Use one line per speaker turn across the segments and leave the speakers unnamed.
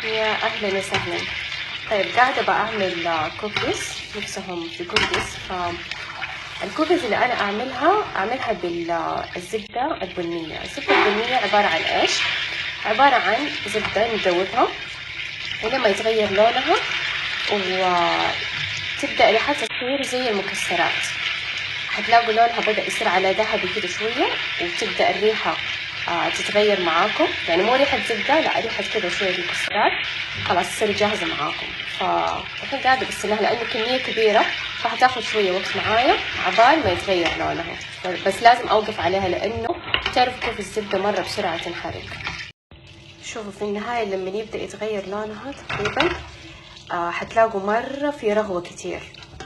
يا أهلا وسهلا. طيب قاعدة بعمل كوكيز، نفسهم في كوكيز. الكوكيز اللي أنا أعملها بالزبدة البنية. الزبدة البنية عبارة عن إيش؟ عبارة عن زبدة ندوبها ولما يتغير لونها وتبدأ ريحتها تصير زي المكسرات، هتلاقوا لونها بدأ يصير على ذهبي كده شوية، وتبدأ الريحة تتغير معاكم، يعني مو ريحة زبدة، لا ريحة كده شوية مكسرات. خلاص تصير جاهزة معاكم. فالحين قاعدة بستناها لأنه كمية كبيرة، فهتاخد شوية وقت معايا عبال ما يتغير لونها، بس لازم أوقف عليها لأنه تعرفوا كيف الزبدة مرة بسرعة تنحرق. شوفوا في النهاية لما يبدأ يتغير لونها تقريبا هتلاقوا مرة في رغوة كتير.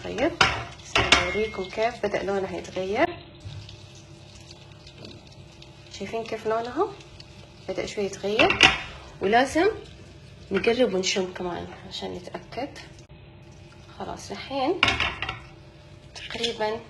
طيب أوريكم كيف بدأ لونها يتغير. شايفين كيف لونها بدأ شوي يتغير، ولازم نقرب ونشم كمان عشان نتأكد. خلاص الحين تقريبا